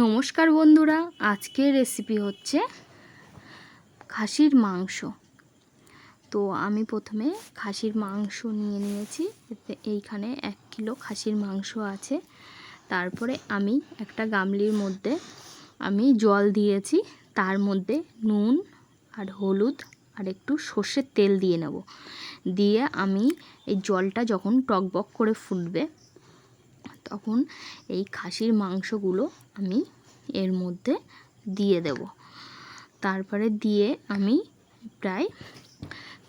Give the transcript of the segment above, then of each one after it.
নমস্কার বন্ধুরা, আজকের রেসিপি হচ্ছে খাসির মাংস। তো আমি প্রথমে খাসির মাংস নিয়ে নিয়েছি। এইখানে 1 কিলো খাসির মাংস আছে। তারপরে আমি একটা গামলির মধ্যে আমি জল দিয়েছি, তার মধ্যে নুন আর হলুদ আর একটু সর্ষের তেল দিয়ে নেব। দিয়ে আমি এই জলটা যখন টকবক করে ফুটবে তখন এই খাসির মাংসগুলো আমি এর মধ্যে দিয়ে দেব। তারপরে দিয়ে আমি প্রায়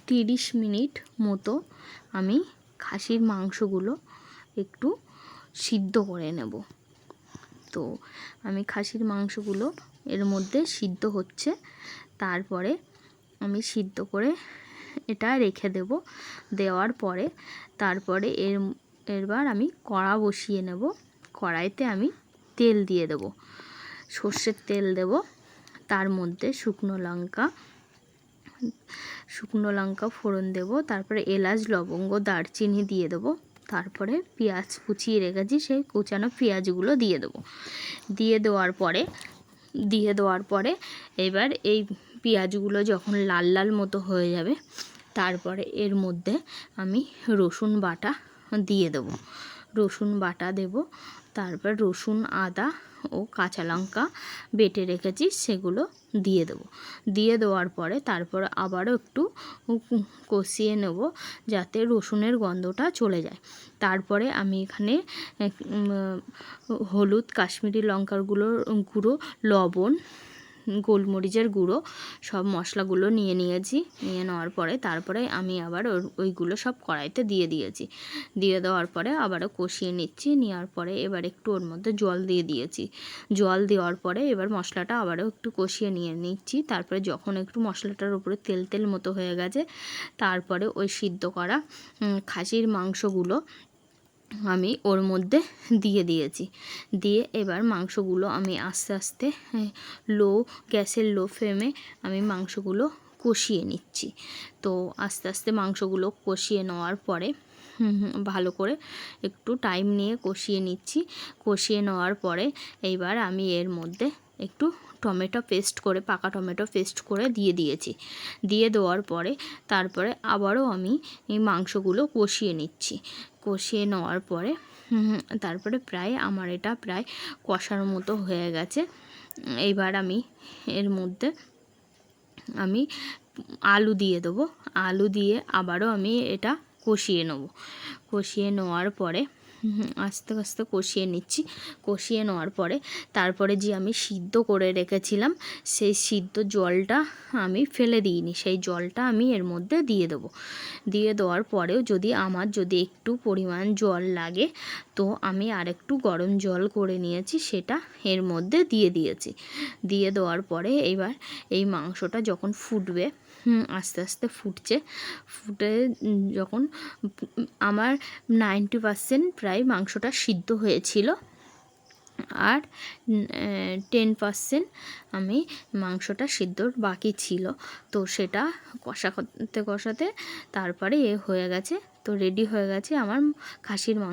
30 মিনিট মতো আমি খাসির মাংসগুলো একটু সিদ্ধ করে নেব। তো আমি খাসির মাংসগুলো এর মধ্যে সিদ্ধ হচ্ছে, তারপরে আমি সিদ্ধ করে এটা রেখে দেব। দেওয়ার পরে তারপরে এবার আমি কড়া বসিয়ে নেব। কড়াইতে আমি তেল দিয়ে দেব, সর্ষের তেল দেব। তার মধ্যে শুকনো লঙ্কা ফোড়ন দেব। তারপরে এলাচ, লবঙ্গ, দারচিনি দিয়ে দেব। তারপরে পেঁয়াজ কুচিয়ে রেখেছি, সেই কুচানো পেঁয়াজগুলো দিয়ে দেব। দিয়ে দেওয়ার পরে এবার এই পেঁয়াজগুলো যখন লাল লাল মতো হয়ে যাবে, তারপরে এর মধ্যে আমি রসুন বাটা দিয়ে দেব। রসুন বাটা দেব। তারপর রসুন, আদা ও কাঁচা লঙ্কা বেটে রেখেছি, সেগুলো দিয়ে দেব। দিয়ে দেওয়ার পরে তারপর আবারও একটু কষিয়ে নেব, যাতে রসুনের গন্ধটা চলে যায়। তারপরে আমি এখানে হলুদ, কাশ্মীরি লঙ্কার গুঁড়ো, লবণ, গোলমরিচের গুঁড়ো সব মশলাগুলো নিয়ে নিয়েছি। নিয়ে নেওয়ার পরে তারপরে আমি আবার ওইগুলো সব কড়াইতে দিয়ে দিয়েছি। দিয়ে দেওয়ার পরে আবারও কষিয়ে নিচ্ছি। নেওয়ার পরে এবার একটু ওর মধ্যে জল দিয়ে দিয়েছি। জল দেওয়ার পরে এবার মশলাটা আবারও একটু কষিয়ে নিয়ে নিচ্ছি। তারপরে যখন একটু মশলাটার উপরে তেল তেল মতো হয়ে গেছে, তারপরে ওই সিদ্ধ করা খাসির মাংসগুলো আমি ওর মধ্যে দিয়ে দিয়েছি। দিয়ে এবার মাংসগুলো আমি আস্তে আস্তে গ্যাসের লো ফ্লেমে আমি মাংসগুলো কষিয়ে নিচ্ছি। তো আস্তে আস্তে মাংসগুলো কষিয়ে নেওয়ার পরে ভালো করে একটু টাইম নিয়ে কষিয়ে নিচ্ছি। কষিয়ে নেওয়ার পরে এইবার আমি এর মধ্যে একটু পাকা টমেটো পেস্ট করে দিয়ে দিয়েছি। দিয়ে দেওয়ার পরে তারপরে আবারও আমি এই মাংসগুলো কষিয়ে নিচ্ছি। কষিয়ে নেওয়ার পরে তারপরে আমার এটা প্রায় কষার মতো হয়ে গেছে। এইবার আমি এর মধ্যে আমি আলু দিয়ে দেবো। আলু দিয়ে আবারও আমি এটা কষিয়ে নেব। কষিয়ে নেওয়ার পরে আস্তে আস্তে কষিয়ে নিচ্ছি। কষিয়ে নেওয়ার পরে তারপরে যে আমি সিদ্ধ করে রেখেছিলাম, সেই সিদ্ধ জলটা আমি ফেলে দিইনি, সেই জলটা আমি এর মধ্যে দিয়ে দেবো। দিয়ে দেওয়ার পরেও যদি একটু পরিমাণ জল লাগে, তো আমি আরেকটু গরম জল করে নিয়েছি, সেটা এর মধ্যে দিয়ে দিয়েছি। দিয়ে দেওয়ার পরে এবার এই মাংসটা যখন ফুটবে, আস্তে আস্তে ফুটে যখন আমার 90% প্রায় মাংসটা সিদ্ধ হয়েছিল, আর 10% আমি মাংসটা সিদ্ধর বাকি ছিল। তো সেটা কষাতে তারপরে হয়ে গেছে। তো রেডি হয়ে গেছে আমার খাসির মাংস।